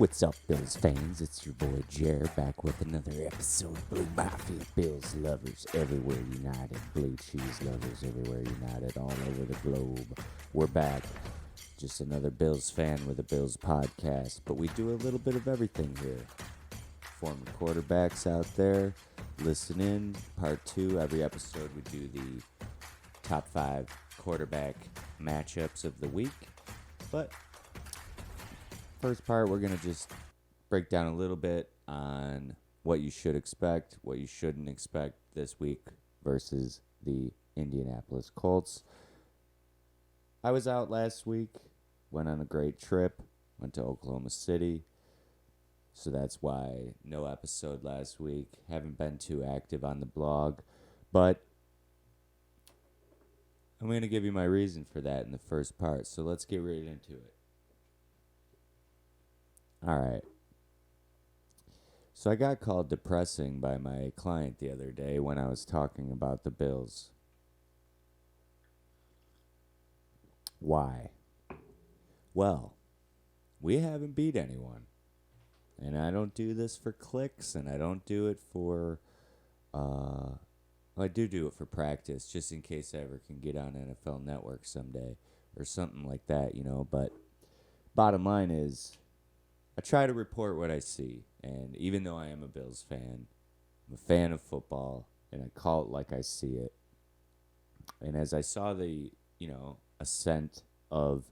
What's up, Bills fans? It's your boy Jer back with another episode of BLEUMAFIA. Bills lovers everywhere united. Blue cheese lovers everywhere united. All over the globe. We're back. Just another Bills fan with a Bills podcast. But we do a little bit of everything here. Former quarterbacks out there, listen in. Part 2. Every episode we do the top 5 quarterback matchups of the week. But first part, we're going to just break down a little bit on what you should expect, what you shouldn't expect this week versus the Indianapolis Colts. I was out last week, went on a great trip, went to Oklahoma City, so that's why no episode last week. Haven't been too active on the blog, but I'm going to give you my reason for that in the first part, so let's get right into it. All right. So I got called depressing by my client the other day when I was talking about the Bills. Why? Well, we haven't beat anyone. And I don't do this for clicks, and I don't do it for, I do it for practice, just in case I ever can get on NFL Network someday, or something like that, but bottom line is, I try to report what I see, and even though I am a Bills fan, I'm a fan of football, and I call it like I see it. And as I saw the, ascent of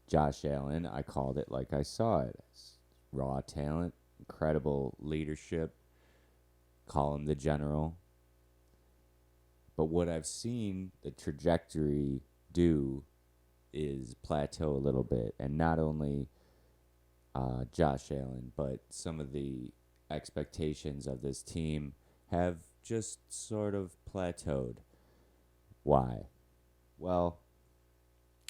Josh Allen, I called it like I saw it. Raw talent, incredible leadership, call him the general. But what I've seen the trajectory do is plateau a little bit, and not only Josh Allen, but some of the expectations of this team have just sort of plateaued. Why? Well,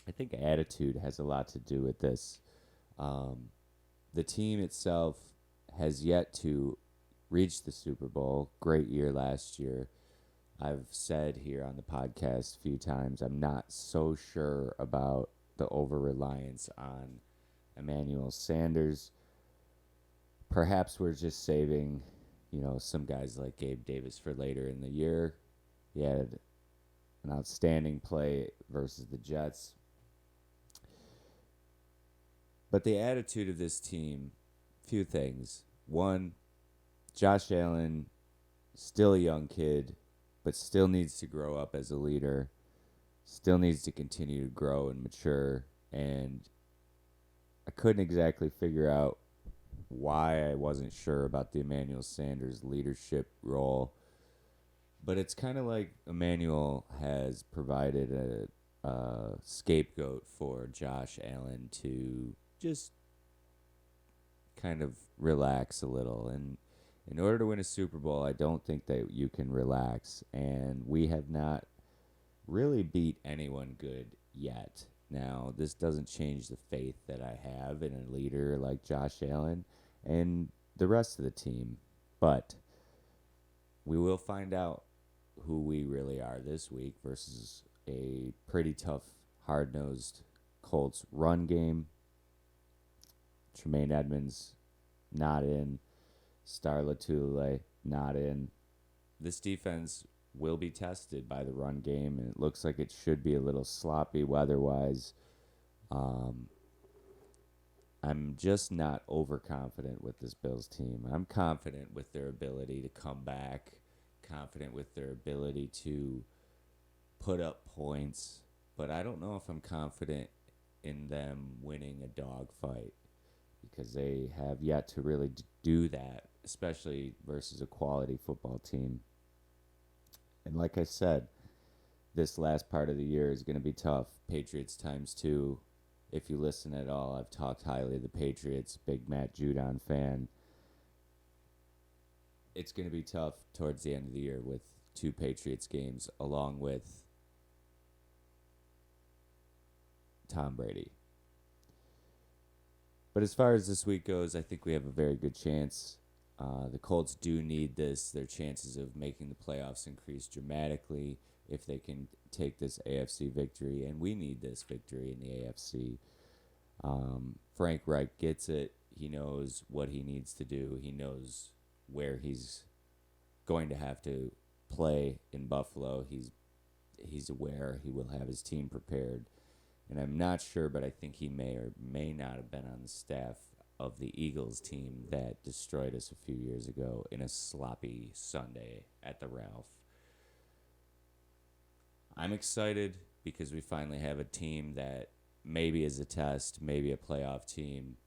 I think attitude has a lot to do with this. The team itself has yet to reach the Super Bowl. Great year last year. I've said here on the podcast a few times, I'm not so sure about the over-reliance on Emmanuel Sanders. Perhaps we're just saving, some guys like Gabe Davis for later in the year. He had an outstanding play versus the Jets. But the attitude of this team, few things. One, Josh Allen, still a young kid, but still needs to grow up as a leader, still needs to continue to grow and mature, and I couldn't exactly figure out why I wasn't sure about the Emmanuel Sanders leadership role. But it's kind of like Emmanuel has provided a scapegoat for Josh Allen to just kind of relax a little. And in order to win a Super Bowl, I don't think that you can relax. And we have not really beat anyone good yet. Now, this doesn't change the faith that I have in a leader like Josh Allen and the rest of the team. But we will find out who we really are this week versus a pretty tough, hard-nosed Colts run game. Tremaine Edmonds, not in. Star Latule, not in. This defense will be tested by the run game, and it looks like it should be a little sloppy weather-wise. I'm just not overconfident with this Bills team. I'm confident with their ability to come back, confident with their ability to put up points, but I don't know if I'm confident in them winning a dogfight because they have yet to really do that, especially versus a quality football team. And like I said, this last part of the year is going to be tough. Patriots times 2. If you listen at all, I've talked highly of the Patriots. Big Matt Judon fan. It's going to be tough towards the end of the year with 2 Patriots games along with Tom Brady. But as far as this week goes, I think we have a very good chance. The Colts do need this. Their chances of making the playoffs increase dramatically if they can take this AFC victory, and we need this victory in the AFC. Frank Reich gets it. He knows what he needs to do. He knows where he's going to have to play in Buffalo. He's aware. He will have his team prepared. And I'm not sure, but I think he may or may not have been on the staff of the Eagles team that destroyed us a few years ago in a sloppy Sunday at the Ralph. I'm excited because we finally have a team that maybe is a test, maybe a playoff team.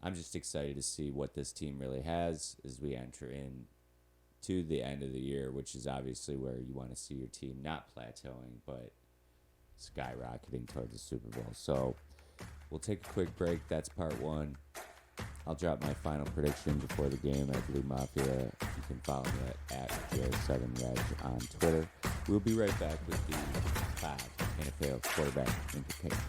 I'm just excited to see what this team really has as we enter in to the end of the year, which is obviously where you want to see your team not plateauing, but skyrocketing towards the Super Bowl. So we'll take a quick break. That's part one. I'll drop my final prediction before the game at BLEUMAFIA. You can follow me at Jer7Reg on Twitter. We'll be right back with the 5 NFL quarterback implications.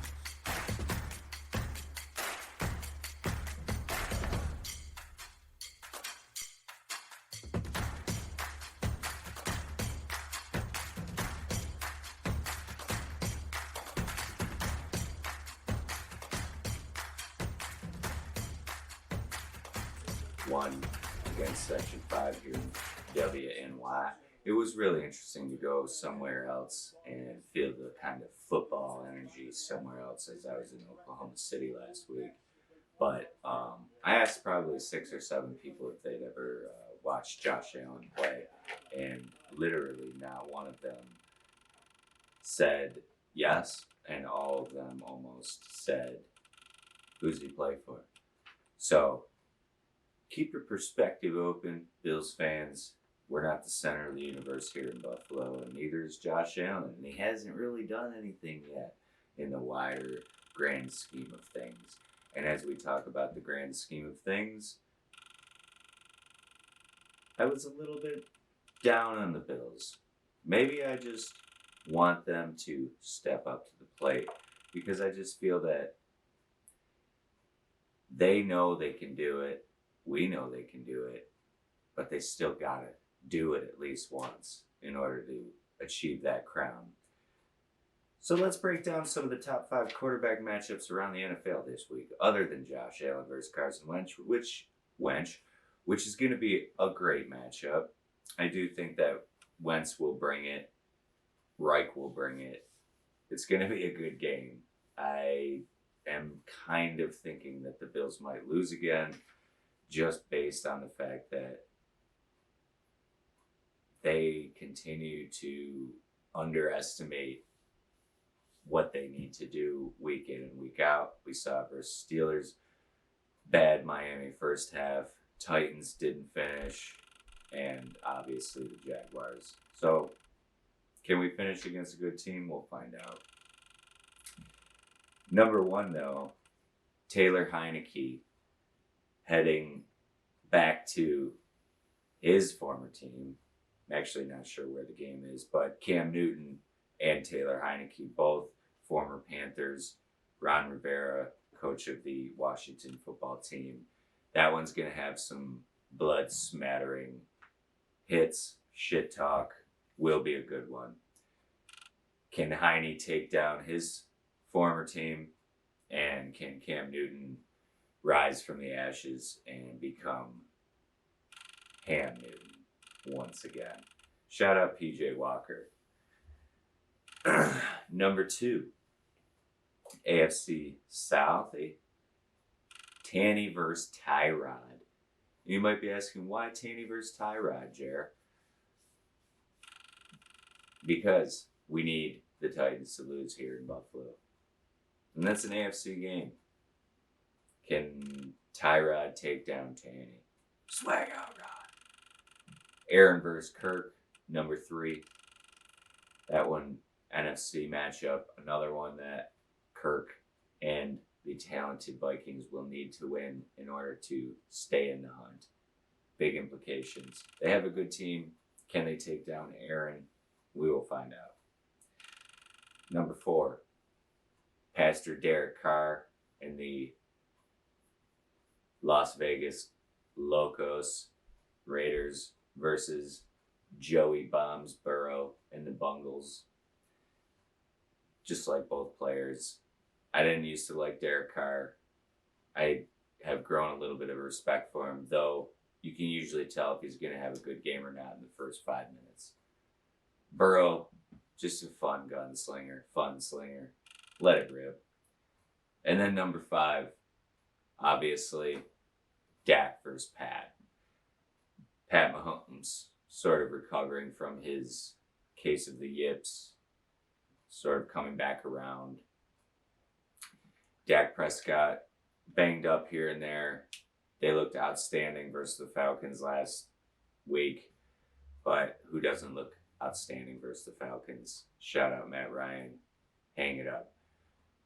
One against Section 5 here in WNY. It was really interesting to go somewhere else and feel the kind of football energy somewhere else as I was in Oklahoma City last week. But I asked probably 6 or 7 people if they'd ever watched Josh Allen play, and literally not one of them said yes, and all of them almost said, who's he play for? So keep your perspective open, Bills fans. We're not the center of the universe here in Buffalo, and neither is Josh Allen. And he hasn't really done anything yet in the wider grand scheme of things. And as we talk about the grand scheme of things, I was a little bit down on the Bills. Maybe I just want them to step up to the plate because I just feel that they know they can do it. We know they can do it, but they still got to do it at least once in order to achieve that crown. So let's break down some of the top 5 quarterback matchups around the NFL this week, other than Josh Allen versus Carson Wentz, which is going to be a great matchup. I do think that Wentz will bring it. Reich will bring it. It's going to be a good game. I am kind of thinking that the Bills might lose again, just based on the fact that they continue to underestimate what they need to do week in and week out. We saw it versus Steelers, bad Miami first half, Titans didn't finish, and obviously the Jaguars. So can we finish against a good team? We'll find out. Number 1, though, Taylor Heineke, heading back to his former team. I'm actually not sure where the game is, but Cam Newton and Taylor Heineke, both former Panthers. Ron Rivera, coach of the Washington football team. That one's going to have some blood smattering hits, shit talk. Will be a good one. Can Heineke take down his former team? And can Cam Newton rise from the ashes and become Ham Newton once again? Shout out PJ Walker. Number 2, AFC South, Tanny vs Tyrod. You might be asking, why Tanny vs Tyrod, Jer? Because we need the Titans to lose here in Buffalo. And that's an AFC game. Can Tyrod take down Tanny? Swag out, Rod. Aaron versus Kirk, number 3. That one, NFC matchup. Another one that Kirk and the talented Vikings will need to win in order to stay in the hunt. Big implications. They have a good team. Can they take down Aaron? We will find out. Number 4, Pastor Derek Carr and the Las Vegas Locos Raiders versus Joey Bombs Burrow and the Bungles. Just like both players. I didn't used to like Derek Carr. I have grown a little bit of respect for him, though you can usually tell if he's going to have a good game or not in the first 5 minutes. Burrow, just a fun slinger, let it rip. And then number 5, obviously, Dak versus Pat. Pat Mahomes sort of recovering from his case of the yips, sort of coming back around. Dak Prescott banged up here and there. They looked outstanding versus the Falcons last week, but who doesn't look outstanding versus the Falcons? Shout out Matt Ryan. Hang it up.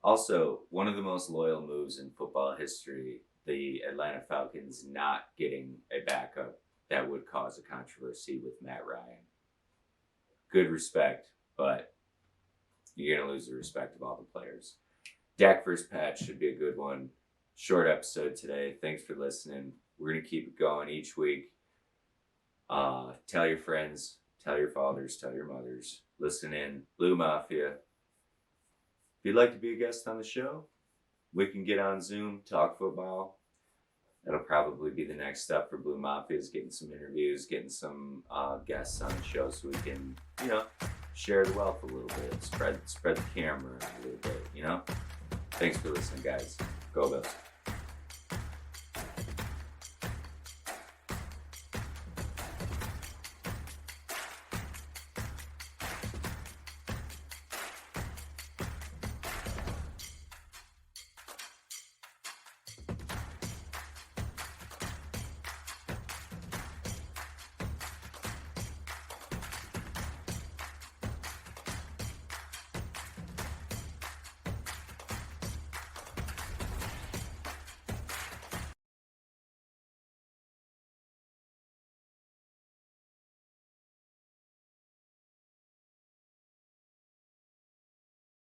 Also, one of the most loyal moves in football history, the Atlanta Falcons not getting a backup that would cause a controversy with Matt Ryan. Good respect, but you're going to lose the respect of all the players. Dak vs. Pat should be a good one. Short episode today. Thanks for listening. We're going to keep it going each week. Tell your friends, tell your fathers, tell your mothers. Listen in. Blue Mafia. If you'd like to be a guest on the show, we can get on Zoom, talk football. That'll probably be the next step for Blue Mafia, is getting some interviews, getting some guests on the show so we can, share the wealth a little bit, spread the camera a little bit, Thanks for listening, guys. Go Bills.